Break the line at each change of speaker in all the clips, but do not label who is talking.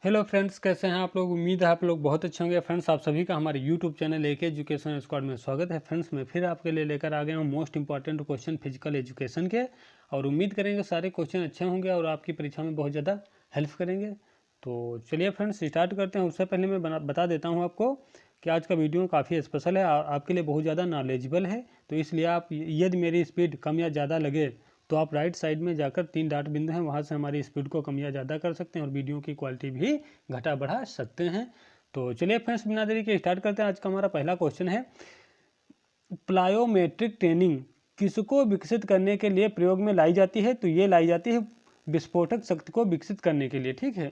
Hello friends, कैसे हैं आप लोग। उम्मीद है आप लोग बहुत अच्छे होंगे। फ्रेंड्स, आप सभी का हमारे यूट्यूब चैनल एक एजुकेशन स्क्वाड में स्वागत है। फ्रेंड्स, मैं फिर आपके लिए लेकर आ गया हूँ most important question physical education के, और उम्मीद करेंगे सारे क्वेश्चन अच्छे होंगे और आपकी परीक्षा में बहुत ज़्यादा हेल्प करेंगे। तो चलिए फ्रेंड्स, स्टार्ट करते हैं। उससे पहले मैं बता देता हूँ आपको कि आज का वीडियो काफ़ी स्पेशल है, आपके लिए बहुत ज़्यादा नॉलेजेबल है। तो इसलिए आप, यदि मेरी स्पीड कम या ज़्यादा लगे तो आप राइट साइड में जाकर 3 डॉट बिंदु हैं, वहाँ से हमारी स्पीड को कम या ज़्यादा कर सकते हैं और वीडियो की क्वालिटी भी घटा बढ़ा सकते हैं। तो चलिए फ्रेंड्स, बिना देरी के स्टार्ट करते हैं। आज का हमारा पहला क्वेश्चन है, प्लायोमेट्रिक ट्रेनिंग किसको विकसित करने के लिए प्रयोग में लाई जाती है? तो ये लाई जाती है विस्फोटक शक्ति को विकसित करने के लिए, ठीक है।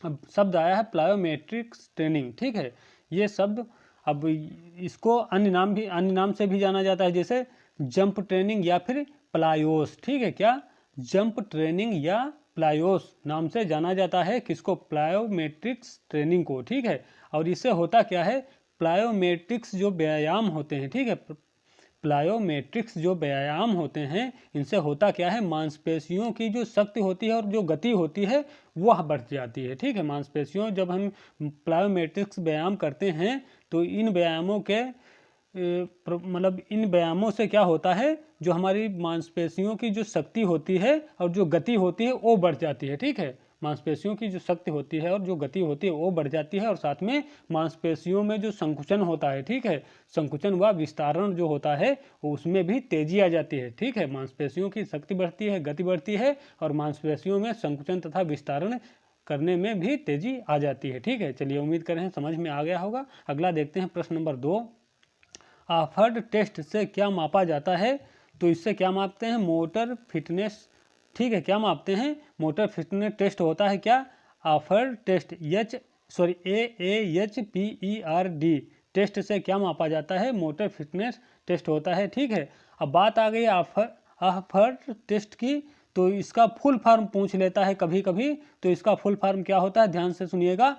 अब शब्द आया है प्लायोमेट्रिक ट्रेनिंग, ठीक है। ये शब्द, अब इसको अन्य नाम से भी जाना जाता है, जैसे जंप ट्रेनिंग या फिर प्लायोस, ठीक है। क्या? जंप ट्रेनिंग या प्लायोस नाम से जाना जाता है किसको? प्लायोमेट्रिक्स ट्रेनिंग को, ठीक है। और इससे होता क्या है, प्लायोमेट्रिक्स जो व्यायाम होते हैं, ठीक है, प्लायोमेट्रिक्स जो व्यायाम होते हैं, इनसे होता क्या है, मांसपेशियों की जो शक्ति होती है और जो गति होती है वह बढ़ जाती है, ठीक है। मांसपेशियों, जब हम प्लायोमेट्रिक्स व्यायाम करते हैं तो इन व्यायामों के मतलब इन व्यायामों से क्या होता है, जो हमारी मांसपेशियों की जो शक्ति होती है और जो गति होती है वो बढ़ जाती है, ठीक है। मांसपेशियों की जो शक्ति होती है और जो गति होती है वो बढ़ जाती है, और साथ में मांसपेशियों में जो संकुचन होता है, ठीक है, संकुचन व विस्तारण जो होता है उसमें भी तेजी आ जाती है, ठीक है। मांसपेशियों की शक्ति बढ़ती है, गति बढ़ती है, और मांसपेशियों में संकुचन तथा विस्तारण करने में भी तेजी आ जाती है, ठीक है। चलिए, उम्मीद करें समझ में आ गया होगा। अगला देखते हैं, प्रश्न नंबर 2, ऑफर्ड टेस्ट से क्या मापा जाता है? तो इससे क्या मापते हैं? मोटर फिटनेस, ठीक है। क्या मापते हैं? मोटर फिटनेस टेस्ट होता है क्या? ऑफर्ड टेस्ट, AAHPERD टेस्ट से क्या मापा जाता है? मोटर फिटनेस टेस्ट होता है, ठीक है। अब बात आ गई ऑफर्ड टेस्ट की, तो इसका फुल फॉर्म पूछ लेता है कभी कभी। तो इसका फुल फॉर्म क्या होता है, ध्यान से सुनिएगा।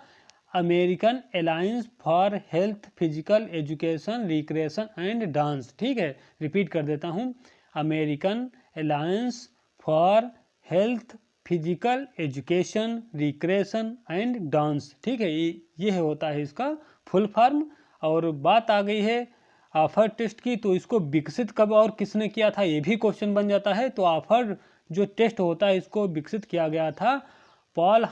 American alliance for health physical education recreation and dance, ठीक है। रिपीट कर देता हूँ, American alliance for health physical education recreation and dance, ठीक है। ये होता है इसका फुल फॉर्म। और बात आ गई है ऑफर्ड टेस्ट की, तो इसको विकसित कब और किसने किया था, ये भी क्वेश्चन बन जाता है। तो ऑफर्ड जो टेस्ट होता है इसको विकसित किया गया था पॉल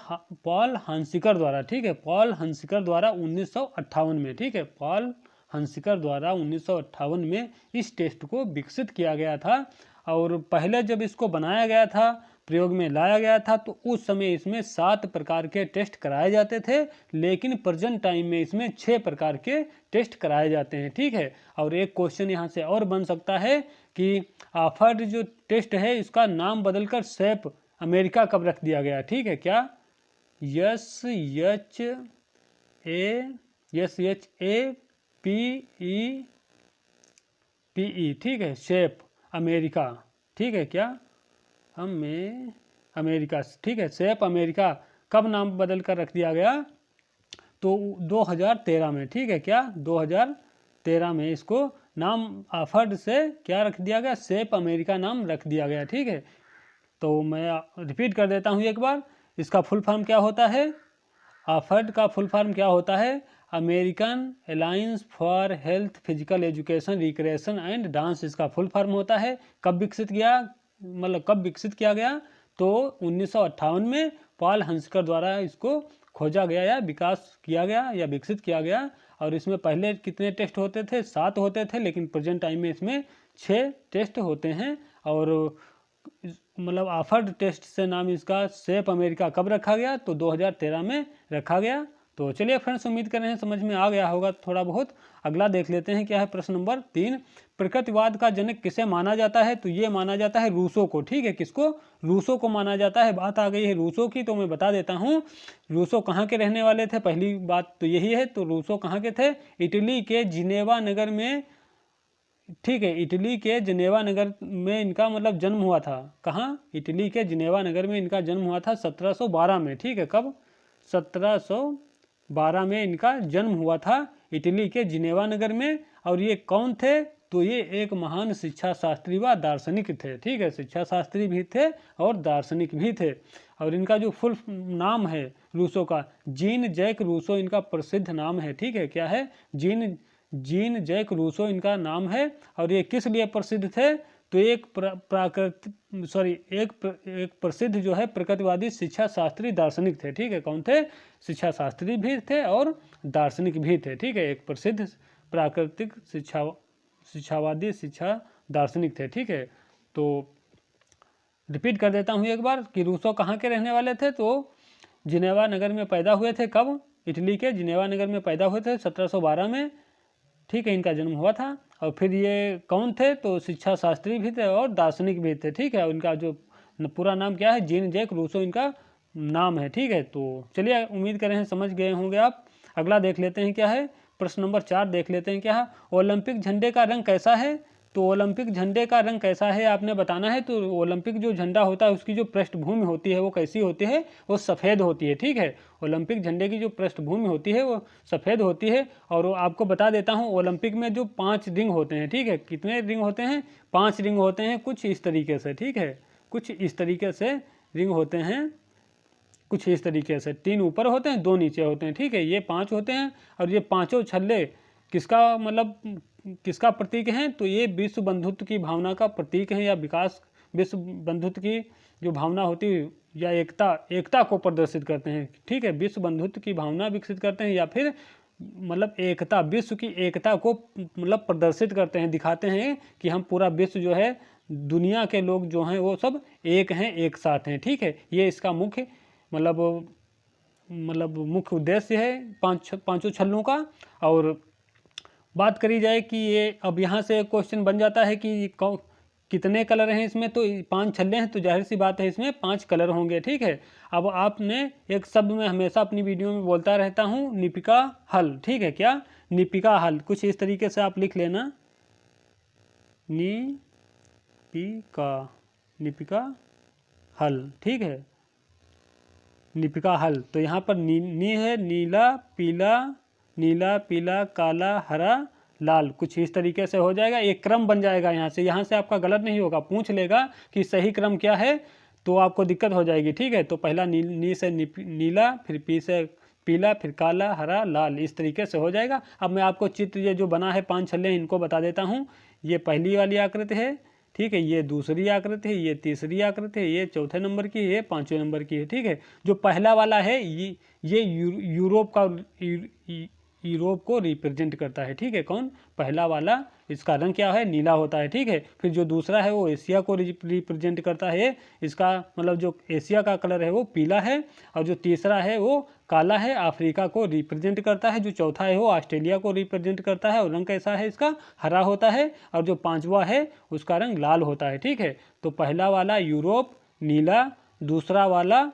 हंसिकर द्वारा, ठीक है। पॉल हंसिकर द्वारा 1958 में, ठीक है। पॉल हंसिकर द्वारा 1958 में इस टेस्ट को विकसित किया गया था। और पहले जब इसको बनाया गया था, प्रयोग में लाया गया था, तो उस समय इसमें 7 प्रकार के टेस्ट कराए जाते थे, लेकिन प्रेजेंट टाइम में इसमें 6 प्रकार के टेस्ट कराए जाते हैं, ठीक है। और एक क्वेश्चन यहाँ से और बन सकता है कि ऑफर्ड जो टेस्ट है इसका नाम बदलकर सैप अमेरिका कब रख दिया गया, ठीक है। क्या? SHAPE, ठीक है, शेप अमेरिका, ठीक है। क्या? अमेरिका, ठीक है, शेप अमेरिका कब नाम बदल कर रख दिया गया? तो 2013 में, ठीक है। क्या? 2013 में इसको नाम ऑफर्ड से क्या रख दिया गया? शेप अमेरिका नाम रख दिया गया, ठीक है। तो मैं रिपीट कर देता हूँ एक बार, इसका फुल फॉर्म क्या होता है? ऑफर्ड का फुल फॉर्म क्या होता है? American alliance for health physical education recreation and dance, इसका फुल फॉर्म होता है। कब विकसित किया, मतलब कब विकसित किया गया? तो 1958 में पॉल हंसकर द्वारा इसको खोजा गया या विकास किया गया या विकसित किया गया। और इसमें पहले कितने टेस्ट होते थे? 7 होते थे, लेकिन प्रेजेंट टाइम में इसमें 6 टेस्ट होते हैं। और मतलब ऑफर्ड टेस्ट से नाम इसका शेप अमेरिका कब रखा गया? तो 2013 में रखा गया। तो चलिए फ्रेंड्स, उम्मीद कर रहे हैं समझ में आ गया होगा थोड़ा बहुत। अगला देख लेते हैं, क्या है प्रश्न नंबर 3, प्रकृतिवाद का जनक किसे माना जाता है? तो ये माना जाता है रूसो को, ठीक है। किसको? रूसो को माना जाता है। बात आ गई है रूसो की, तो मैं बता देता हूँ रूसो कहाँ के रहने वाले थे। पहली बात तो यही है। तो रूसो कहाँ के थे? इटली के जिनेवा नगर में, ठीक है। इटली के जिनेवा नगर में इनका मतलब जन्म हुआ था। कहाँ? इटली के जिनेवा नगर में इनका जन्म हुआ था 1712 में, ठीक है। कब? 1712 में इनका जन्म हुआ था इटली के जिनेवा नगर में। और ये कौन थे? तो ये एक महान शिक्षा शास्त्री व दार्शनिक थे, ठीक है। शिक्षा शास्त्री भी थे और दार्शनिक भी थे। और इनका जो फुल नाम है रूसो का, जीन जैक रूसो इनका प्रसिद्ध नाम है, ठीक है। क्या है? जीन जैक रूसो इनका नाम है। और ये किस लिए प्रसिद्ध थे? तो एक प्रसिद्ध जो है प्रकृतिवादी शिक्षा शास्त्री दार्शनिक थे, ठीक है। कौन थे? शिक्षा शास्त्री भी थे और दार्शनिक भी थे, ठीक है। एक प्रसिद्ध प्राकृतिक शिक्षावादी शिक्षा दार्शनिक थे, ठीक है। तो रिपीट कर देता हूँ एक बार कि रूसो कहाँ के रहने वाले थे? तो जिनेवा नगर में पैदा हुए थे। कब? इटली के जिनेवा नगर में पैदा हुए थे 1712 में, ठीक है। इनका जन्म हुआ था। और फिर ये कौन थे? तो शिक्षा शास्त्री भी थे और दार्शनिक भी थे, ठीक है। उनका जो पूरा नाम क्या है? जीन जैक रूसो इनका नाम है, ठीक है। तो चलिए, उम्मीद करें समझ गए होंगे आप। अगला देख लेते हैं क्या है, प्रश्न नंबर 4 देख लेते हैं क्या है। ओलंपिक झंडे का रंग कैसा है? तो ओलंपिक झंडे का रंग कैसा है आपने बताना है। तो ओलंपिक जो झंडा होता है उसकी जो पृष्ठभूमि होती है वो कैसी होती है? वो सफ़ेद होती है, ठीक है। ओलंपिक झंडे की जो पृष्ठभूमि होती है वो सफ़ेद होती है। और आपको बता देता हूँ, ओलंपिक में जो 5 रिंग होते हैं, ठीक है। कितने रिंग होते हैं? 5 रिंग होते हैं, कुछ इस तरीके से, ठीक है। कुछ इस तरीके से रिंग होते हैं, कुछ इस तरीके से। 3 ऊपर होते हैं, 2 नीचे होते हैं, ठीक है। ये 5 होते हैं। और ये पाँचों छल्ले किसका मतलब किसका प्रतीक हैं? तो ये विश्व बंधुत्व की भावना का प्रतीक है, या विकास विश्व बंधुत्व की जो भावना होती है या एकता को प्रदर्शित करते हैं, ठीक है। विश्व बंधुत्व की भावना विकसित करते हैं, या फिर मतलब एकता, विश्व की एकता को मतलब प्रदर्शित करते हैं, दिखाते हैं कि हम पूरा विश्व जो है, दुनिया के लोग जो हैं वो सब एक हैं, एक साथ हैं, ठीक है। ये इसका मुख्य मतलब मुख्य उद्देश्य है पांचों छल्लों का। और बात करी जाए कि ये अब यहाँ से क्वेश्चन बन जाता है कि कितने कलर हैं इसमें। तो 5 छल्ले हैं, तो जाहिर सी बात है इसमें 5 कलर होंगे, ठीक है। अब आपने एक शब्द में हमेशा अपनी वीडियो में बोलता रहता हूँ, निपिका हल, ठीक है। क्या? निपिका हल। कुछ इस तरीके से आप लिख लेना, निपिका हल, ठीक है। निपिका हल। तो यहाँ पर नी है, नीला पीला काला हरा लाल, कुछ इस तरीके से हो जाएगा। एक क्रम बन जाएगा यहाँ से आपका गलत नहीं होगा। पूछ लेगा कि सही क्रम क्या है, तो आपको दिक्कत हो जाएगी, ठीक है। तो पहला नी से नीला, फिर पी से पीला, फिर काला हरा लाल, इस तरीके से हो जाएगा। अब मैं आपको चित्र ये जो बना है 5 छल्ले इनको बता देता हूँ। ये पहली वाली आकृति है, ठीक है। ये दूसरी आकृति है, ये तीसरी आकृति है, ये चौथे नंबर की है, ये 5वें नंबर की है, ठीक है। जो पहला वाला है ये यूरोप को रिप्रेजेंट करता है, ठीक है। कौन? पहला वाला। इसका रंग क्या है? नीला होता है, ठीक है। फिर जो दूसरा है वो एशिया को रिप्रेजेंट करता है। इसका मतलब जो एशिया का कलर है वो पीला है। और जो तीसरा है वो काला है, अफ्रीका को रिप्रेजेंट करता है। जो चौथा है वो ऑस्ट्रेलिया को रिप्रेजेंट करता है, और रंग कैसा है इसका? हरा होता है। और जो 5वां है उसका रंग लाल होता है, ठीक है। तो पहला वाला यूरोप नीला, दूसरा वाला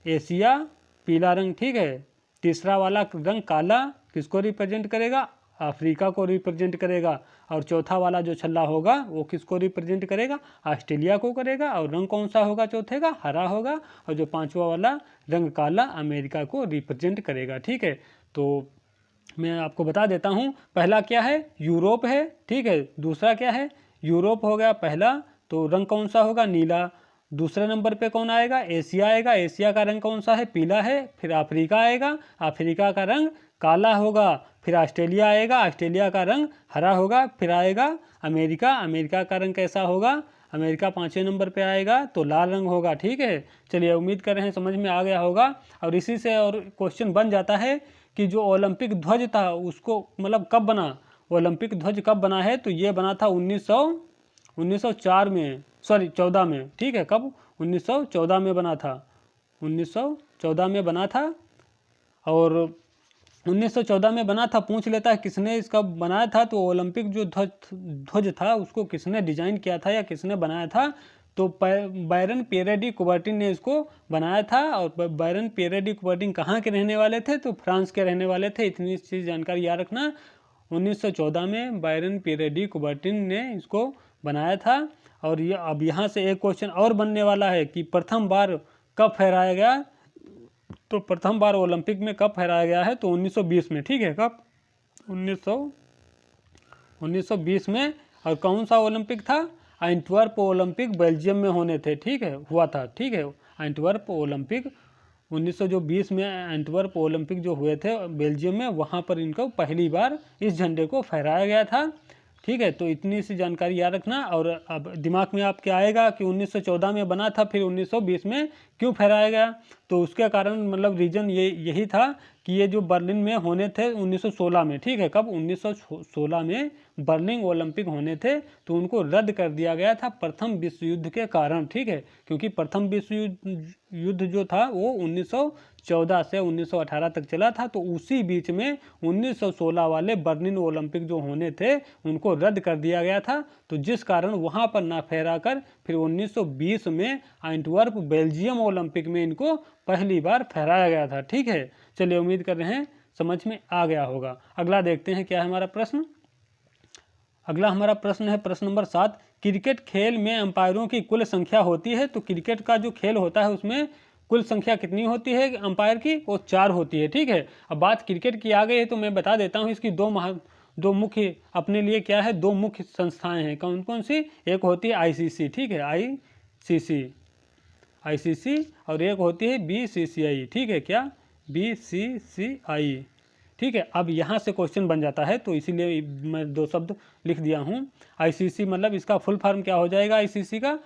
एशिया पीला रंग, ठीक है। तीसरा वाला रंग काला किसको रिप्रेजेंट करेगा? अफ्रीका को रिप्रेजेंट करेगा। और चौथा वाला जो छल्ला होगा वो किसको रिप्रेजेंट करेगा? ऑस्ट्रेलिया को करेगा। और रंग कौन सा होगा चौथे का? हरा होगा। और जो 5वां वाला रंग काला अमेरिका को रिप्रेजेंट करेगा, ठीक है। तो मैं आपको बता देता हूँ, पहला क्या है? यूरोप है, ठीक है। दूसरा क्या है? यूरोप हो गया पहला, तो रंग कौन सा होगा? नीला। दूसरे नंबर पे कौन आएगा? एशिया आएगा। एशिया का रंग कौन सा है? पीला है। फिर अफ्रीका आएगा, अफ्रीका का रंग काला होगा। फिर ऑस्ट्रेलिया आएगा, ऑस्ट्रेलिया का रंग हरा होगा। फिर आएगा अमेरिका, अमेरिका का रंग कैसा होगा? अमेरिका 5वें नंबर पे आएगा, तो लाल रंग होगा, ठीक है। चलिए, उम्मीद कर रहे हैं समझ में आ गया होगा। और इसी से और क्वेश्चन बन जाता है कि जो ओलंपिक ध्वज था उसको मतलब कब बना? ओलंपिक ध्वज कब बना है? तो ये बना था 1904 में, सॉरी 14 में, ठीक है। कब? 1914 में बना था, 1914 में बना था। और 1914 में बना था। पूछ लेता है किसने इसका बनाया था, तो ओलंपिक जो ध्वज था उसको किसने डिजाइन किया था या किसने बनाया था? तो बायरन पियरे डी कुबर्टिन ने इसको बनाया था। और बायरन पियरे डी कुबर्टिन कहाँ के रहने वाले थे? तो फ्रांस के रहने वाले थे। इतनी चीज़ जानकारी याद रखना। 1914 में बायरन पियरे डी कुबर्टिन ने इसको बनाया था। और ये अब यहाँ से एक क्वेश्चन और बनने वाला है कि प्रथम बार कब फहराया गया? तो प्रथम बार ओलंपिक में कब फहराया गया है? तो 1920 में, ठीक है। कब? 1920 में। और कौन सा ओलंपिक था? एंटवर्प ओलंपिक बेल्जियम में होने थे, ठीक है, हुआ था, ठीक है। एंटवर्प ओलंपिक 1920 में एंटवर्प ओलंपिक जो हुए थे बेल्जियम में, वहाँ पर इनको पहली बार इस झंडे को फहराया गया था। ठीक है, तो इतनी सी जानकारी याद रखना। और अब दिमाग में आपके आएगा कि 1914 में बना था, फिर 1920 में क्यों फहराया गया। तो उसके कारण मतलब रीज़न यही था कि ये जो बर्लिन में होने थे 1916 में, ठीक है, कब 1916 में बर्लिन ओलंपिक होने थे, तो उनको रद्द कर दिया गया था प्रथम विश्व युद्ध के कारण। ठीक है, क्योंकि प्रथम विश्व युद्ध जो था वो 1914 से 1918 तक चला था, तो उसी बीच में 1916 वाले बर्लिन ओलंपिक जो होने थे उनको रद्द कर दिया गया था। तो जिस कारण वहाँ पर ना फहरा कर फिर 1920 में एंटवर्प बेल्जियम ओलंपिक में इनको पहली बार फहराया गया था। ठीक है, चलिए उम्मीद कर रहे हैं समझ में आ गया होगा। अगला देखते हैं क्या है हमारा प्रश्न। अगला हमारा प्रश्न है प्रश्न नंबर 7। क्रिकेट खेल में अंपायरों की कुल संख्या होती है। तो क्रिकेट का जो खेल होता है उसमें कुल संख्या कितनी होती है अंपायर की? वो 4 होती है। ठीक है, अब बात क्रिकेट की आ गई है तो मैं बता देता हूँ इसकी दो मुख्य अपने लिए क्या है, 2 मुख्य संस्थाएं हैं। कौन कौन सी? एक होती है आईसीसी, ठीक है, आईसीसी, और एक होती है बीसीसीआई। ठीक है, क्या? बीसीसीआई। ठीक है, अब यहाँ से क्वेश्चन बन जाता है, तो इसीलिए मैं 2 शब्द लिख दिया हूँ। आईसीसी मतलब इसका फुल फॉर्म क्या हो जाएगा? आईसीसी का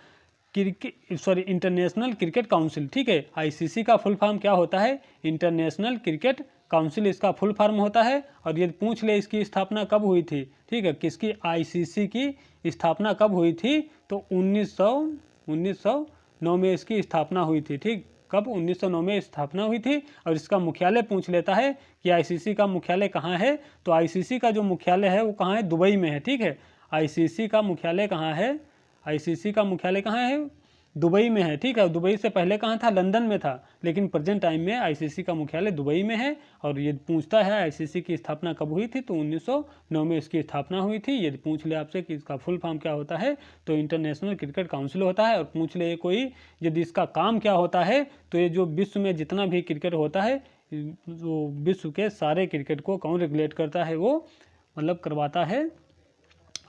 इंटरनेशनल क्रिकेट काउंसिल। ठीक है, आईसीसी का फुल फॉर्म क्या होता है? इंटरनेशनल क्रिकेट काउंसिल इसका फुल फॉर्म होता है। और ये पूछ ले इसकी स्थापना कब हुई थी? ठीक है, किसकी? आईसीसी की स्थापना कब हुई थी? तो 1909 में इसकी स्थापना हुई थी। ठीक, कब? 1909 में स्थापना हुई थी। और इसका मुख्यालय पूछ लेता है कि आईसीसी का मुख्यालय कहाँ है? तो आईसीसी का जो मुख्यालय है वो कहाँ है? दुबई में है। ठीक है, आईसीसी का मुख्यालय कहाँ है? आईसीसी का मुख्यालय कहाँ है? दुबई में है। ठीक है, दुबई से पहले कहाँ था? लंदन में था, लेकिन प्रेजेंट टाइम में आईसीसी का मुख्यालय दुबई में है। और ये पूछता है आईसीसी की स्थापना कब हुई थी? तो 1909 में इसकी स्थापना हुई थी। ये पूछ ले आपसे कि इसका फुल फॉर्म क्या होता है, तो इंटरनेशनल क्रिकेट काउंसिल होता है। और पूछ ले कोई यदि इसका काम क्या होता है, तो ये जो विश्व में जितना भी क्रिकेट होता है, जो विश्व के सारे क्रिकेट को कौन रेगुलेट करता है? वो मतलब करवाता है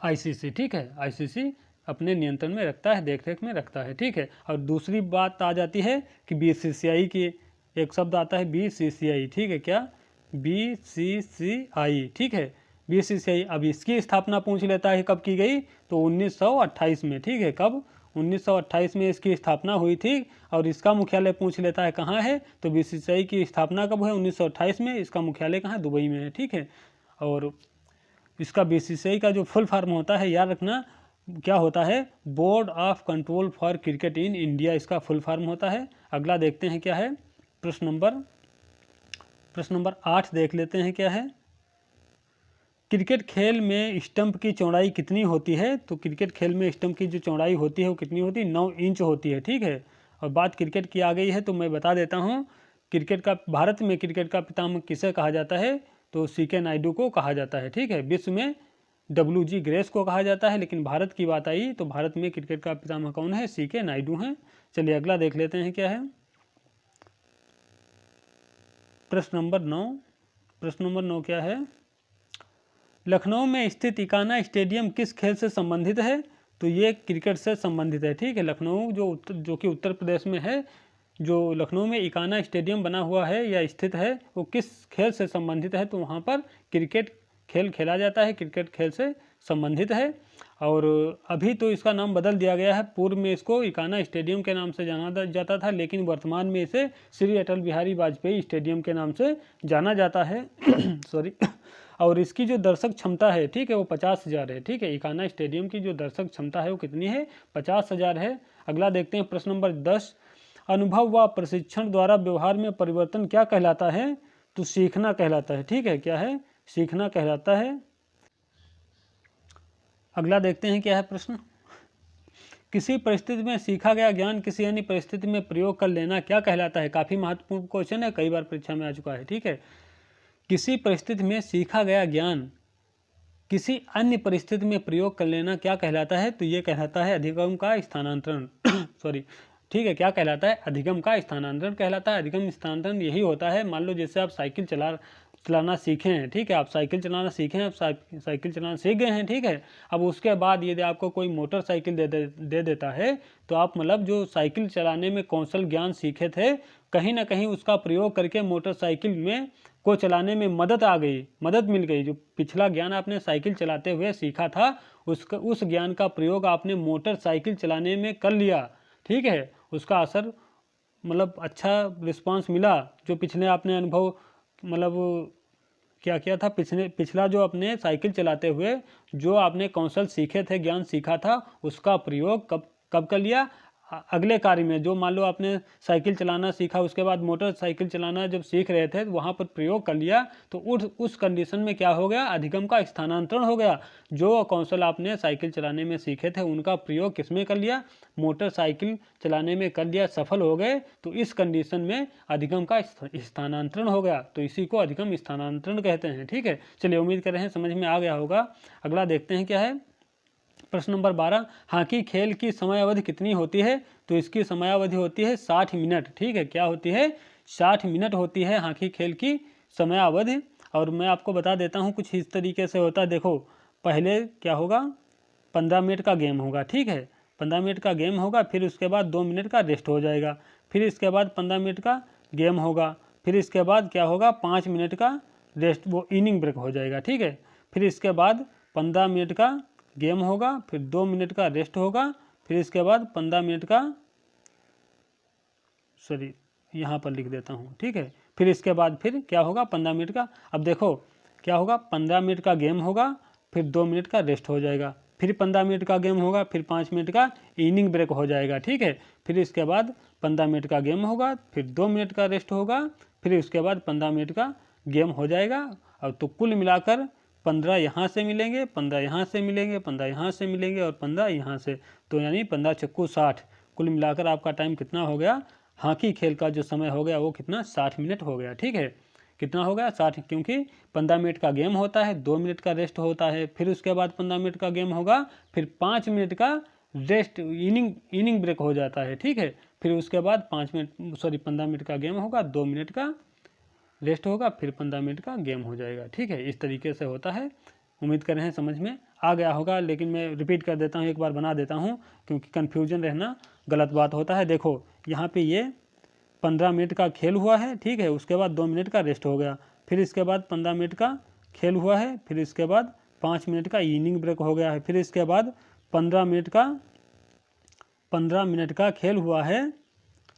आईसीसी। ठीक है, आईसीसी अपने नियंत्रण में रखता है, देखरेख में रखता है। ठीक है, और दूसरी बात आ जाती है कि बीसीसीआई की एक शब्द आता है बीसीसीआई। ठीक है, क्या? बीसीसीआई। ठीक है, बीसीसीआई। अब इसकी स्थापना पूछ लेता है कब की गई? तो 1928 में। ठीक है, कब? 1928 में इसकी स्थापना हुई थी। और इसका मुख्यालय पूछ लेता है कहाँ है? तो बीसीसीआई की स्थापना कब हुई? 1928 में। इसका मुख्यालय कहाँ? दुबई में है। ठीक है, और इसका बीसीसीआई का जो फुल फॉर्म होता है याद रखना, क्या होता है? Board of control for cricket in India इसका फुल फॉर्म होता है। अगला देखते हैं क्या है, प्रश्न नंबर 8 देख लेते हैं क्या है। क्रिकेट खेल में स्टंप की चौड़ाई कितनी होती है? तो क्रिकेट खेल में स्टंप की जो चौड़ाई होती है वो कितनी होती है? 9 इंच होती है। ठीक है, और बात क्रिकेट की आ गई है तो मैं बता देता हूँ, भारत में क्रिकेट का पितामह किसे कहा जाता है? तो सीके नायडू को कहा जाता है। ठीक है, विश्व में WG ग्रेस को कहा जाता है, लेकिन भारत की बात आई तो भारत में क्रिकेट का पितामह कौन है? सीके नायडू हैं। चलिए अगला देख लेते हैं क्या है, प्रश्न नंबर 9 क्या है? लखनऊ में स्थित इकाना स्टेडियम किस खेल से संबंधित है? तो ये क्रिकेट से संबंधित है। ठीक है, लखनऊ जो कि उत्तर प्रदेश में है, जो लखनऊ में इकाना स्टेडियम बना हुआ है या स्थित है, वो किस खेल से संबंधित है? तो वहाँ पर क्रिकेट खेल खेला जाता है, क्रिकेट खेल से संबंधित है। और अभी तो इसका नाम बदल दिया गया है, पूर्व में इसको इकाना स्टेडियम के नाम से जाना जाता था, लेकिन वर्तमान में इसे श्री अटल बिहारी वाजपेयी स्टेडियम के नाम से जाना जाता है। सॉरी। और इसकी जो दर्शक क्षमता है, ठीक है, वो 50,000 है। ठीक है, इकाना स्टेडियम की जो दर्शक क्षमता है वो कितनी है? 50,000 है। अगला देखते हैं प्रश्न नंबर 10। अनुभव व प्रशिक्षण द्वारा व्यवहार में परिवर्तन क्या कहलाता है? तो सीखना कहलाता है। ठीक है, क्या है? सीखना कहलाता है। अगला देखते हैं क्या है प्रश्न। किसी परिस्थिति में सीखा गया ज्ञान किसी अन्य परिस्थिति में प्रयोग कर लेना क्या कहलाता है? काफ़ी महत्वपूर्ण क्वेश्चन है, कई बार परीक्षा में आ चुका है। ठीक है, किसी परिस्थिति में सीखा गया ज्ञान किसी अन्य परिस्थिति में प्रयोग कर लेना क्या कहलाता है? तो ये कहलाता है अधिगम का स्थानांतरण। सॉरी, ठीक है, क्या कहलाता है? अधिगम का स्थानांतरण कहलाता है। अधिगम स्थानांतरण यही होता है, मान लो जैसे आप साइकिल चलाना सीखे हैं, ठीक है, आप साइकिल चलाना सीखे हैं, आप साइकिल चलाना सीख गए हैं, ठीक है। अब उसके बाद यदि आपको कोई मोटरसाइकिल दे देता है तो आप मतलब जो साइकिल चलाने में कौशल ज्ञान सीखे थे कहीं ना कहीं उसका प्रयोग करके मोटरसाइकिल में को चलाने में मदद मिल गई। जो पिछला ज्ञान आपने साइकिल चलाते हुए सीखा था उस ज्ञान का प्रयोग आपने मोटरसाइकिल चलाने में कर लिया, ठीक है। उसका असर मतलब अच्छा रिस्पांस मिला। जो पिछले आपने अनुभव मतलब क्या किया था, पिछला जो अपने साइकिल चलाते हुए जो आपने कौशल सीखे थे, ज्ञान सीखा था, उसका प्रयोग कब कर लिया, अगले कार्य में। जो मान लो आपने साइकिल चलाना सीखा, उसके बाद मोटरसाइकिल चलाना जब सीख रहे थे तो वहाँ पर प्रयोग कर लिया, तो उस कंडीशन में क्या हो गया, अधिगम का स्थानांतरण हो गया। जो कौशल आपने साइकिल चलाने में सीखे थे उनका प्रयोग किस में कर लिया, मोटरसाइकिल चलाने में कर लिया, सफल हो गए, तो इस कंडीशन में अधिगम का स्थानांतरण हो गया। तो इसी को अधिगम स्थानांतरण कहते हैं, ठीक है। चलिए, उम्मीद कर रहे हैं समझ में आ गया होगा। अगला देखते हैं क्या है, प्रश्न नंबर 12, हॉकी खेल की समय अवधि कितनी होती है। तो इसकी समय अवधि होती है 60 मिनट, ठीक है। क्या होती है, 60 मिनट होती है हॉकी खेल की समय अवधि। और मैं आपको बता देता हूँ कुछ इस तरीके से होता है। देखो, पहले क्या होगा, 15 मिनट का गेम होगा, ठीक है, 15 मिनट का गेम होगा, फिर उसके बाद 2 मिनट का रेस्ट हो जाएगा, फिर इसके बाद 15 मिनट का गेम होगा, फिर इसके बाद क्या होगा, 5 मिनट का रेस्ट, वो इनिंग ब्रेक हो जाएगा, ठीक है। फिर इसके बाद 15 मिनट का गेम होगा, फिर 2 मिनट का रेस्ट होगा, फिर इसके बाद 15 मिनट का, सॉरी यहाँ पर लिख देता हूँ, ठीक है। फिर इसके बाद फिर क्या होगा, 15 मिनट का, अब देखो क्या होगा, 15 मिनट का गेम होगा, फिर 2 मिनट का रेस्ट हो जाएगा, फिर 15 मिनट का गेम होगा, फिर 5 मिनट का इनिंग ब्रेक हो जाएगा, ठीक है। फिर इसके बाद 15 मिनट का गेम होगा, फिर 2 मिनट का रेस्ट होगा, फिर उसके बाद 15 मिनट का गेम हो जाएगा। और तो कुल मिलाकर 15 यहाँ से मिलेंगे, 15 यहाँ से मिलेंगे, 15 यहाँ से मिलेंगे और 15 यहाँ से, तो यानी 15 चक्कू 60। कुल मिलाकर आपका टाइम कितना हो गया, हॉकी खेल का जो समय हो गया वो कितना, 60 मिनट हो गया, ठीक है। कितना हो गया, 60, क्योंकि 15 मिनट का गेम होता है, 2 मिनट का रेस्ट होता है, फिर उसके बाद 15 मिनट का गेम होगा, फिर 5 मिनट का रेस्ट, इनिंग ब्रेक हो जाता है, ठीक है। फिर उसके बाद 15 मिनट का गेम होगा, 2 मिनट का रेस्ट होगा, फिर 15 मिनट का गेम हो जाएगा, ठीक है। इस तरीके से होता है। उम्मीद कर रहे हैं समझ में आ गया होगा, लेकिन मैं रिपीट कर देता हूँ, एक बार बना देता हूँ, क्योंकि कन्फ्यूजन रहना गलत बात होता है। देखो यहाँ पे ये 15 मिनट का खेल हुआ है, ठीक है, उसके बाद 2 मिनट का रेस्ट हो गया, फिर इसके बाद 15 मिनट का खेल हुआ है, फिर इसके बाद 5 मिनट का इनिंग ब्रेक हो गया है, फिर इसके बाद 15 मिनट का खेल हुआ है,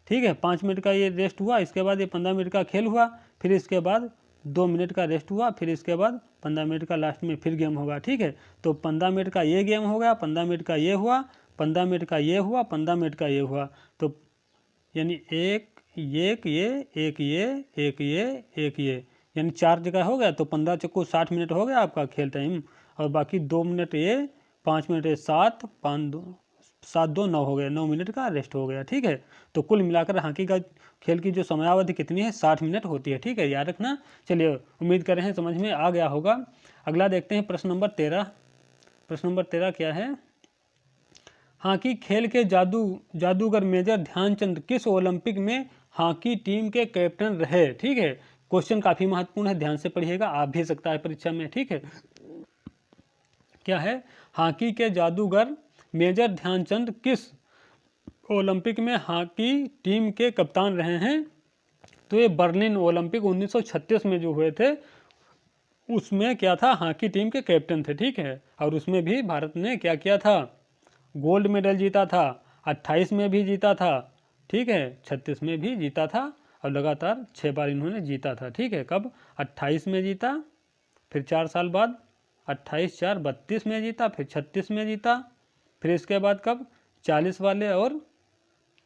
ठीक है, 5 मिनट का ये रेस्ट हुआ, इसके बाद ये 15 मिनट का खेल हुआ, फिर इसके बाद 2 मिनट का रेस्ट हुआ, फिर इसके बाद 15 मिनट का लास्ट में फिर गेम होगा, ठीक है। तो 15 मिनट का ये गेम हो गया, 15 मिनट का ये हुआ, 15 मिनट का ये हुआ, 15 मिनट का ये हुआ, तो यानी एक ये, यानी 4 जगह हो गया, तो 15 चक्कू 60 मिनट हो गया आपका खेल टाइम। और बाकी 2 मिनट ये, 5 मिनट ये, 7 5 2 9 हो गया, 9 मिनट का रेस्ट हो गया, ठीक है। तो कुल मिलाकर हॉकी का खेल की जो समयावधि कितनी है, 60 मिनट होती है, ठीक है, याद रखना। चलिए, उम्मीद कर रहे हैं समझ में आ गया होगा। अगला देखते हैं प्रश्न नंबर 13। प्रश्न नंबर 13 क्या है, हॉकी खेल के जादूगर मेजर ध्यानचंद किस ओलंपिक में हॉकी टीम के कैप्टन रहे, ठीक है। क्वेश्चन काफ़ी महत्वपूर्ण है, ध्यान से पढ़िएगा, आ भी सकता है परीक्षा में, ठीक है। क्या है, हॉकी के जादूगर मेजर ध्यानचंद किस ओलंपिक में हॉकी टीम के कप्तान रहे हैं। तो ये बर्लिन ओलंपिक 1936 में जो हुए थे उसमें क्या था, हॉकी टीम के कैप्टन थे, ठीक है। और उसमें भी भारत ने क्या किया था, गोल्ड मेडल जीता था, 28 में भी जीता था, ठीक है, 36 में भी जीता था, और लगातार 6 बार इन्होंने जीता था, ठीक है। कब, 28 में जीता, फिर 4 साल बाद 28 4 32 में जीता, फिर 36 में जीता, फिर इसके बाद कब 40 वाले और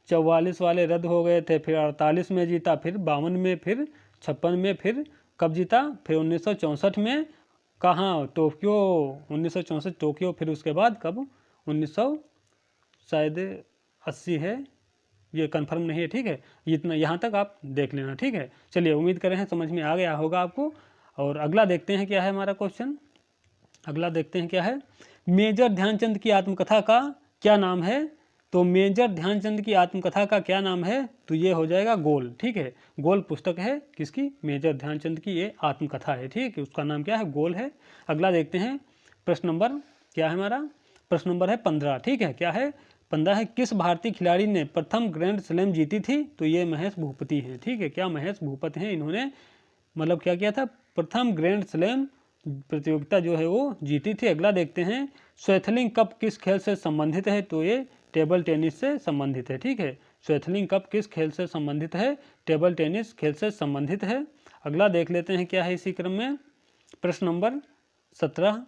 44 वाले रद्द हो गए थे, फिर 48 में जीता, फिर 52 में, फिर 56 में, फिर कब जीता, फिर 1964 में, कहाँ, टोक्यो, 1964 टोक्यो, फिर उसके बाद कब 1900 शायद 80 है, ये कंफर्म नहीं है, ठीक है। इतना यहाँ तक आप देख लेना, ठीक है। चलिए, उम्मीद कर रहे हैं समझ में आ गया होगा आपको। और अगला देखते हैं क्या है हमारा क्वेश्चन। अगला देखते हैं क्या है, मेजर ध्यानचंद की आत्मकथा का क्या नाम है। तो मेजर ध्यानचंद की आत्मकथा का क्या नाम है? तो ये हो जाएगा गोल। ठीक है, गोल पुस्तक है किसकी? मेजर ध्यानचंद की ये आत्मकथा है। ठीक है, उसका नाम क्या है? गोल है। अगला देखते हैं प्रश्न नंबर क्या है हमारा? प्रश्न नंबर है 15। ठीक है, क्या है? 15 है, किस भारतीय खिलाड़ी ने प्रथम ग्रैंड स्लैम जीती थी? तो ये महेश भूपति हैं। ठीक है, क्या महेश भूपति हैं? इन्होंने मतलब क्या किया था? प्रथम ग्रैंड स्लैम प्रतियोगिता जो है वो जीती थी। अगला देखते हैं, स्वैथलिंग कप किस खेल से संबंधित है? तो ये टेबल टेनिस से संबंधित है। ठीक है, स्वैथलिंग कप किस खेल से संबंधित है? टेबल टेनिस खेल से संबंधित है। अगला देख लेते हैं क्या है इसी क्रम में। प्रश्न नंबर 17,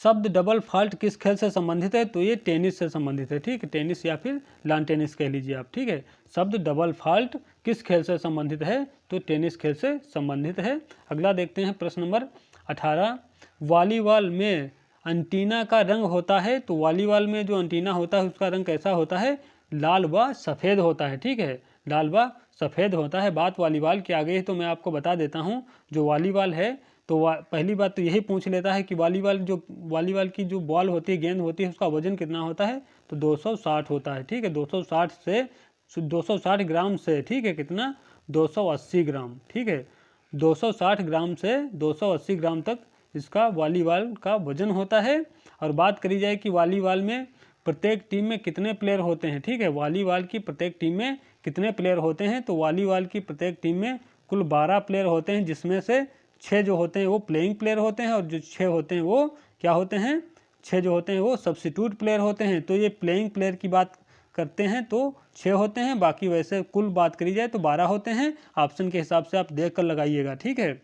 शब्द डबल फॉल्ट किस खेल से संबंधित है? तो ये टेनिस से संबंधित है। ठीक है, टेनिस या फिर लॉन टेनिस कह लीजिए आप। ठीक है, शब्द डबल फॉल्ट किस खेल से संबंधित है? तो टेनिस खेल से संबंधित है। अगला देखते हैं प्रश्न नंबर 18, वॉलीबॉल में एंटीना का रंग होता है। तो वॉलीबॉल में जो एंटीना होता है उसका रंग कैसा होता है? लाल व सफ़ेद होता है। ठीक है, लाल व सफ़ेद होता है। बात वॉलीबॉल की आ गई है तो मैं आपको बता देता हूँ, जो वॉलीबॉल है तो पहली बात तो यही पूछ लेता है कि वॉलीबॉल की जो बॉल होती है, गेंद होती है, उसका वजन कितना होता है? तो 260 होता है। ठीक है, 260 ग्राम से, ठीक है, कितना? 280 ग्राम। ठीक है, 260 ग्राम से 280 ग्राम तक इसका वॉलीबॉल का वजन होता है। और बात करी जाए कि वॉलीबॉल में प्रत्येक टीम में कितने प्लेयर होते हैं? ठीक है, वॉलीबॉल की प्रत्येक टीम में कितने प्लेयर होते हैं? तो वॉलीबॉल की प्रत्येक टीम में कुल 12 प्लेयर होते हैं, जिसमें से 6 जो होते हैं वो प्लेइंग प्लेयर होते हैं और जो 6 होते हैं वो क्या होते हैं? 6 जो होते हैं वो सब्स्टिट्यूट प्लेयर होते हैं। तो ये प्लेइंग प्लेयर की बात करते हैं तो 6 होते हैं, बाकी वैसे कुल बात करी जाए तो 12 होते हैं। ऑप्शन के हिसाब से आप देख कर लगाइएगा। ठीक है,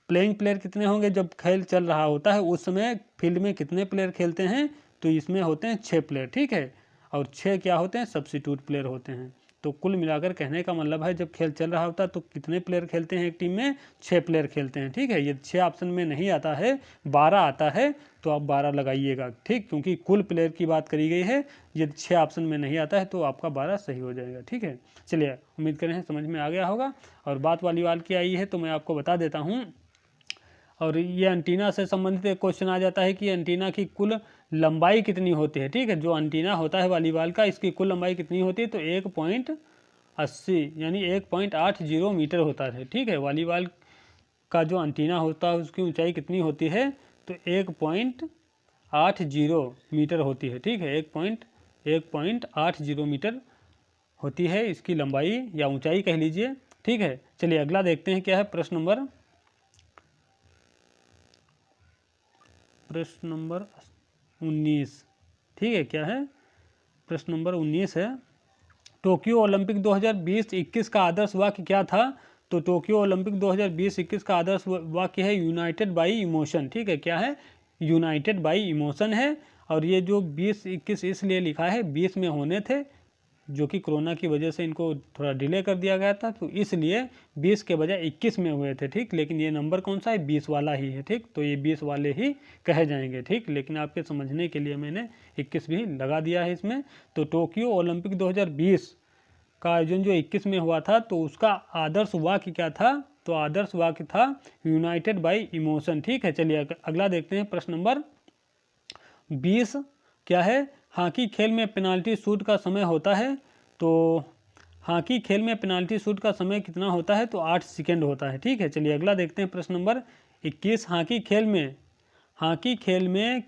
प्लेइंग प्लेयर कितने होंगे? जब खेल चल रहा होता है उस समय फील्ड में कितने प्लेयर खेलते हैं? तो इसमें होते हैं 6 प्लेयर। ठीक है, और 6 क्या होते हैं? सब्स्टिट्यूट प्लेयर होते हैं। तो कुल मिलाकर कहने का मतलब है जब खेल चल रहा होता है तो कितने प्लेयर खेलते हैं एक टीम में? 6 प्लेयर खेलते हैं। ठीक है, ये 6 ऑप्शन में नहीं आता है, 12 आता है, तो आप 12 लगाइएगा। ठीक, क्योंकि कुल प्लेयर की बात करी गई है, ये 6 ऑप्शन में नहीं आता है तो आपका 12 सही हो जाएगा। ठीक है, चलिए उम्मीद करें समझ में आ गया होगा। और बात वॉलीबॉल की आई है तो मैं आपको बता देता हूँ। और ये एंटीना से संबंधित एक क्वेश्चन आ जाता है कि एंटीना की कुल लंबाई कितनी होती है? ठीक है, जो एंटीना होता है वॉलीबॉल का, इसकी कुल लंबाई कितनी होती है? तो 1.80 यानी 1.80 मीटर होता है। ठीक है, वॉलीबॉल का जो एंटीना होता है उसकी ऊंचाई कितनी होती है? तो 1.80 मीटर होती है। ठीक है, 1.80 मीटर होती है इसकी लंबाई या ऊंचाई कह लीजिए। ठीक है, चलिए अगला देखते हैं क्या है। प्रश्न नंबर 19। ठीक है, क्या है? प्रश्न नंबर 19 है, टोक्यो ओलंपिक 2020-21 का आदर्श वाक्य क्या था? तो टोक्यो ओलंपिक 2020-21 का आदर्श वाक्य है यूनाइटेड बाई इमोशन। ठीक है, क्या है? यूनाइटेड बाई इमोशन है। और ये जो 20-21 इसलिए लिखा है, 20 में होने थे जो कि कोरोना की वजह से इनको थोड़ा डिले कर दिया गया था, तो इसलिए 20 के बजाय 21 में हुए थे। ठीक, लेकिन ये नंबर कौन सा है? 20 वाला ही है। ठीक, तो ये 20 वाले ही कहे जाएंगे। ठीक, लेकिन आपके समझने के लिए मैंने 21 भी लगा दिया है इसमें। तो टोक्यो ओलंपिक 2020 का आयोजन जो 21 में हुआ था तो उसका आदर्श वाक्य क्या था? तो आदर्श वाक्य था यूनाइटेड बाई इमोशन। ठीक है, चलिए अगला देखते हैं। प्रश्न नंबर 20 क्या है? हॉकी खेल में पेनाल्टी शूट का समय होता है। तो हॉकी खेल में पेनाल्टी शूट का समय कितना होता है? तो 8 सेकेंड होता है। ठीक है, चलिए अगला देखते हैं। प्रश्न नंबर 21, हॉकी खेल में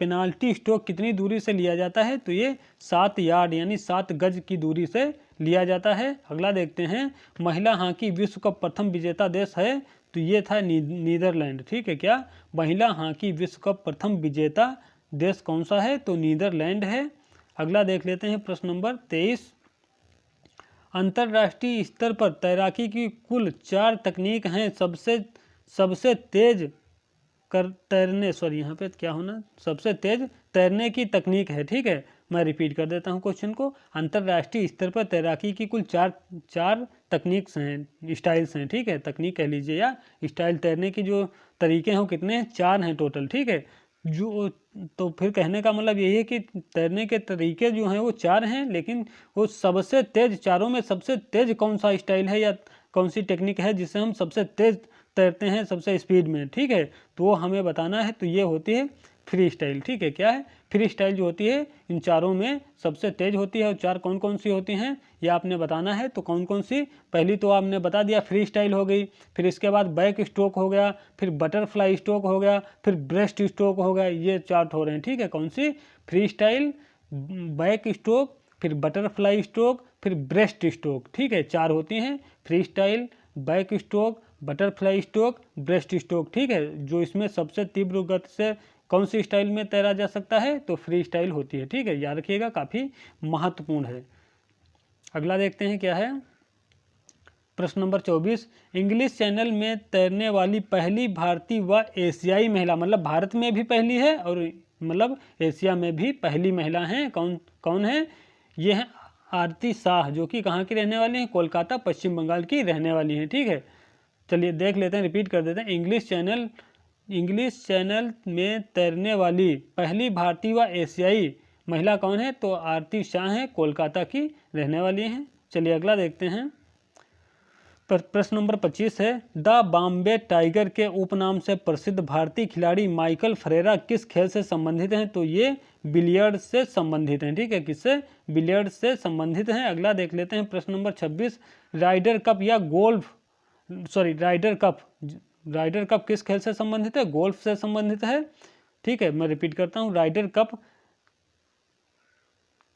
पेनाल्टी स्ट्रोक कितनी दूरी से लिया जाता है? तो ये 7 यार्ड यानी 7 गज की दूरी से लिया जाता है। अगला देखते हैं, महिला हॉकी विश्व कप प्रथम विजेता देश है। तो ये था नीदरलैंड। ठीक है, क्या? महिला हॉकी विश्व कप प्रथम विजेता देश कौन सा है? तो नीदरलैंड है। अगला देख लेते हैं। प्रश्न नंबर 23, अंतर्राष्ट्रीय स्तर पर तैराकी की कुल 4 तकनीक हैं। सबसे तेज सबसे तेज तैरने की तकनीक है। ठीक है, मैं रिपीट कर देता हूं क्वेश्चन को। अंतर्राष्ट्रीय स्तर पर तैराकी की कुल चार तकनीक्स हैं, स्टाइल्स हैं। ठीक है, तकनीक कह लीजिए या स्टाइल, तैरने की जो तरीके हैं वो कितने हैं? 4 हैं टोटल। ठीक है, जो तो फिर कहने का मतलब यही है कि तैरने के तरीके जो हैं वो 4 हैं, लेकिन वो सबसे तेज, चारों में सबसे तेज कौन सा स्टाइल है या कौन सी टेक्निक है जिससे हम सबसे तेज तैरते हैं सबसे स्पीड में? ठीक है, तो वो हमें बताना है। तो ये होती है फ्री स्टाइल। ठीक है, क्या है? फ्री स्टाइल जो होती है इन चारों में सबसे तेज होती है। और चार कौन कौन सी होती हैं ये आपने बताना है। तो कौन कौन सी, पहली तो आपने बता दिया फ्री स्टाइल हो गई, फिर इसके बाद बैक स्ट्रोक हो गया, फिर बटरफ्लाई स्ट्रोक हो गया, फिर ब्रेस्ट स्ट्रोक हो गया। ये चार हो रहे हैं, ठीक है। कौन सी, फ्री स्टाइल, बैक स्ट्रोक, फिर बटरफ्लाई स्ट्रोक, फिर ब्रेस्ट स्ट्रोक, ठीक है। चार होती हैं, free style, back stroke, butterfly stroke, breast stroke, ठीक है। जो इसमें सबसे तीव्र गति से कौन सी स्टाइल में तैरा जा सकता है, तो फ्री स्टाइल होती है, ठीक है। याद रखिएगा, काफ़ी महत्वपूर्ण है। अगला देखते हैं क्या है। प्रश्न नंबर 24, इंग्लिश चैनल में तैरने वाली पहली भारतीय व एशियाई महिला, मतलब भारत में भी पहली है और मतलब एशिया में भी पहली महिला हैं। कौन कौन है, ये है आरती शाह, जो कि कहाँ की रहने वाली हैं, कोलकाता पश्चिम बंगाल की रहने वाली हैं, ठीक है। चलिए देख लेते हैं, रिपीट कर देते हैं। इंग्लिश चैनल में तैरने वाली पहली भारतीय व एशियाई महिला कौन है, तो आरती शाह हैं, कोलकाता की रहने वाली हैं। चलिए अगला देखते हैं। प्रश्न नंबर 25 है, द बॉम्बे टाइगर के उपनाम से प्रसिद्ध भारतीय खिलाड़ी माइकल फरेरा किस खेल से संबंधित हैं, तो ये बिलियर्ड से संबंधित हैं, ठीक है। किससे, बिलियर्ड से संबंधित हैं। अगला देख लेते हैं प्रश्न नंबर 26, राइडर कप या गोल्फ, सॉरी राइडर कप किस खेल से संबंधित है, गोल्फ से संबंधित है, ठीक है। मैं रिपीट करता हूँ, राइडर कप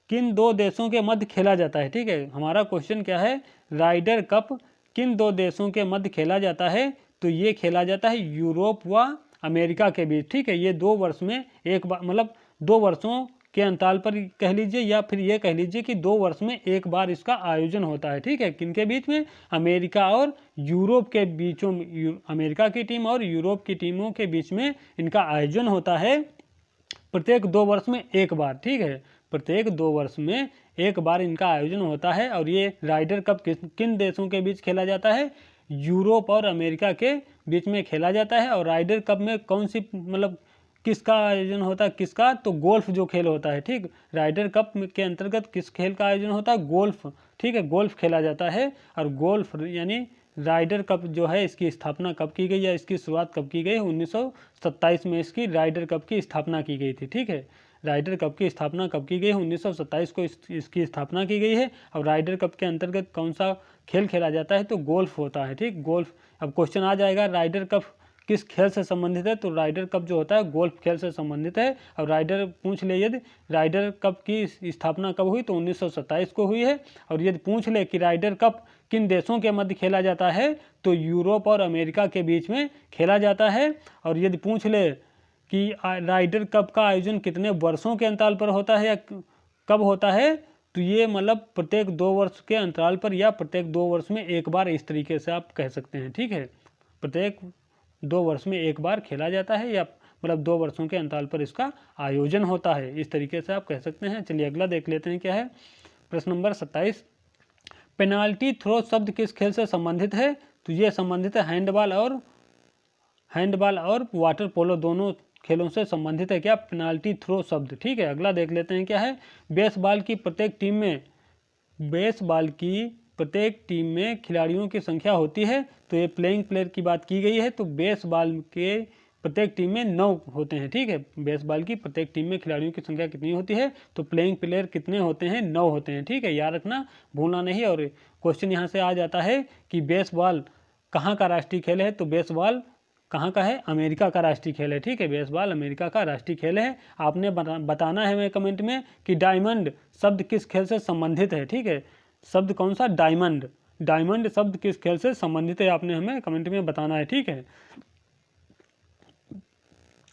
किन दो देशों के मध्य खेला जाता है, ठीक है। हमारा क्वेश्चन क्या है, राइडर कप किन दो देशों के मध्य खेला जाता है, तो ये खेला जाता है यूरोप व अमेरिका के बीच, ठीक है। ये 2 वर्ष में एक बार, मतलब 2 वर्षों के अंतराल पर कह लीजिए, या फिर ये कह लीजिए कि 2 वर्ष में एक बार इसका आयोजन होता है, ठीक है। किनके बीच में, अमेरिका और यूरोप के बीचों में, अमेरिका की टीम और यूरोप की टीमों के बीच में इनका आयोजन होता है प्रत्येक 2 वर्ष में एक बार, ठीक है। प्रत्येक 2 वर्ष में एक बार इनका आयोजन होता है। और ये राइडर कप किन देशों के बीच खेला जाता है, यूरोप और अमेरिका के बीच में खेला जाता है। और राइडर कप में कौन सी, मतलब किसका आयोजन होता है, किसका, तो गोल्फ जो खेल होता है, ठीक। राइडर कप के अंतर्गत किस खेल का आयोजन होता है, गोल्फ, ठीक है। गोल्फ खेला जाता है। और गोल्फ यानी राइडर कप जो है, इसकी स्थापना कब की गई या इसकी शुरुआत कब की गई, 1927 में इसकी राइडर कप की स्थापना की गई थी, ठीक है। राइडर कप की स्थापना कब की गई, 1927 को इसकी स्थापना की गई है। और राइडर कप के अंतर्गत कौन सा खेल खेला जाता है, तो गोल्फ होता है, ठीक, गोल्फ। अब क्वेश्चन आ जाएगा, राइडर कप किस खेल से संबंधित है, तो राइडर कप जो होता है गोल्फ खेल से संबंधित है। और राइडर पूछ ले, यदि राइडर कप की स्थापना कब हुई, तो 1927 को हुई है। और यदि पूछ ले कि राइडर कप किन देशों के मध्य खेला जाता है, तो यूरोप और अमेरिका के बीच में खेला जाता है। और यदि पूछ ले कि राइडर कप का आयोजन कितने वर्षों के अंतराल पर होता है या कब होता है, तो ये मतलब प्रत्येक 2 वर्ष के अंतराल पर या प्रत्येक 2 वर्ष में एक बार, इस तरीके से आप कह सकते हैं, ठीक है। प्रत्येक 2 वर्ष में एक बार खेला जाता है, या मतलब 2 वर्षों के अंतराल पर इसका आयोजन होता है, इस तरीके से आप कह सकते हैं। चलिए अगला देख लेते हैं क्या है। प्रश्न नंबर 27, पेनाल्टी थ्रो शब्द किस खेल से संबंधित है, तो ये संबंधित है हैंडबॉल और वाटर पोलो, दोनों खेलों से संबंधित है क्या, पेनाल्टी थ्रो शब्द, ठीक है। अगला देख लेते हैं क्या है। बेसबॉल की प्रत्येक टीम में खिलाड़ियों की संख्या होती है, तो ये प्लेइंग प्लेयर की बात की गई है। तो बेसबॉल के प्रत्येक टीम में 9 होते हैं, ठीक है। बेसबॉल की प्रत्येक टीम में खिलाड़ियों की संख्या कितनी होती है, तो प्लेइंग प्लेयर कितने होते हैं, 9 होते हैं, ठीक है। याद रखना, भूलना नहीं। और क्वेश्चन यहाँ से आ जाता है कि बेसबॉल कहाँ का राष्ट्रीय खेल है, तो बेसबॉल कहाँ का है, अमेरिका का राष्ट्रीय खेल है, ठीक है। बेसबॉल अमेरिका का राष्ट्रीय खेल है। आपने बताना है हमें कमेंट में कि डायमंड शब्द किस खेल से संबंधित है, ठीक है। शब्द कौन सा, डायमंड शब्द किस खेल से संबंधित है, आपने हमें कमेंट में बताना है, ठीक है।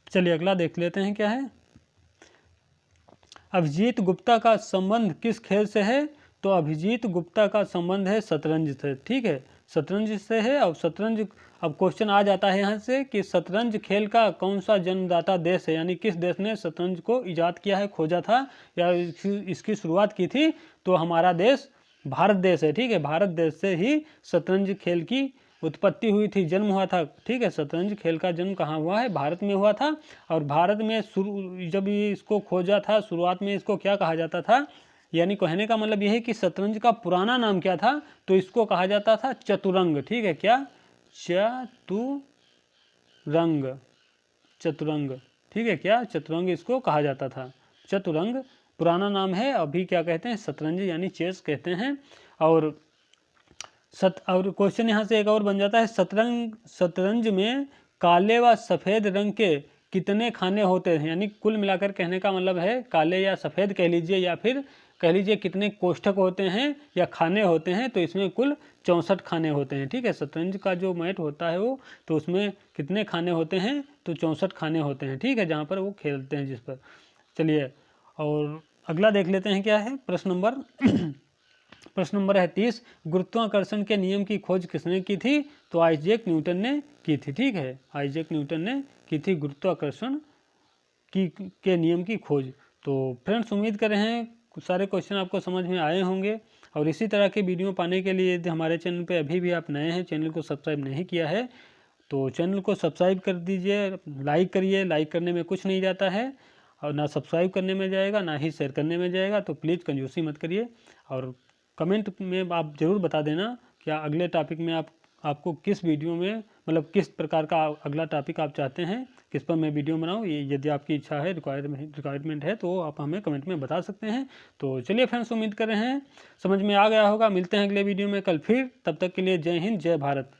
चलिए अगला देख लेते हैं क्या है। अभिजीत गुप्ता का संबंध किस खेल से है, तो अभिजीत गुप्ता का संबंध है शतरंज से, ठीक है। शतरंज से है। और शतरंज, अब क्वेश्चन आ जाता है यहाँ से कि शतरंज खेल का कौन सा जन्मदाता देश है, यानी किस देश ने शतरंज को इजाद किया है, खोजा था या इसकी शुरुआत की थी, तो हमारा देश भारत देश है, ठीक है। भारत देश से ही शतरंज खेल की उत्पत्ति हुई थी, जन्म हुआ था, ठीक है। शतरंज खेल का जन्म कहाँ हुआ है, भारत में हुआ था। और भारत में जब ये इसको खोजा था, शुरुआत में इसको क्या कहा जाता था, यानी कहने का मतलब यह है कि शतरंज का पुराना नाम क्या था, तो इसको कहा जाता था चतुरंग, ठीक है। क्या, चतुरंग, ठीक है। क्या, चतुरंग इसको कहा जाता था। चतुरंग पुराना नाम है, अभी क्या कहते हैं शतरंज यानी चेस कहते हैं। और क्वेश्चन यहाँ से एक और बन जाता है, शतरंज में काले व सफ़ेद रंग के कितने खाने होते हैं। यानी कुल मिलाकर कहने का मतलब है काले या सफ़ेद कह लीजिए, या फिर कह लीजिए कितने कोष्ठक होते हैं या खाने होते हैं, तो इसमें कुल 64 खाने होते हैं। ठीक है, शतरंज का जो मैट होता है वो, तो उसमें कितने खाने होते हैं, तो 64 खाने होते हैं। ठीक है, जहाँ पर वो खेलते हैं जिस पर। चलिए और अगला देख लेते हैं क्या है प्रश्न नंबर है 30। गुरुत्वाकर्षण के नियम की खोज किसने की थी, तो आइजैक न्यूटन ने की थी। ठीक है, आइजैक न्यूटन ने की थी गुरुत्वाकर्षण के नियम की खोज। तो फ्रेंड्स उम्मीद कर रहे हैं सारे क्वेश्चन आपको समझ में आए होंगे, और इसी तरह की वीडियो पाने के लिए यदि हमारे चैनल पे अभी भी आप नए हैं, चैनल को सब्सक्राइब नहीं किया है तो चैनल को सब्सक्राइब कर दीजिए, लाइक करिए। लाइक करने में कुछ नहीं जाता है, और ना सब्सक्राइब करने में जाएगा ना ही शेयर करने में जाएगा, तो प्लीज़ कंजूसी मत करिए। और कमेंट में आप ज़रूर बता देना क्या अगले टॉपिक में आपको किस वीडियो में, मतलब किस प्रकार का अगला टॉपिक आप चाहते हैं, किस पर मैं वीडियो बनाऊं। ये यदि आपकी इच्छा है, रिक्वायरमेंट है, तो आप हमें कमेंट में बता सकते हैं। तो चलिए फ्रेंड्स, उम्मीद कर रहे हैं समझ में आ गया होगा। मिलते हैं अगले वीडियो में कल फिर, तब तक के लिए जय हिंद जय भारत।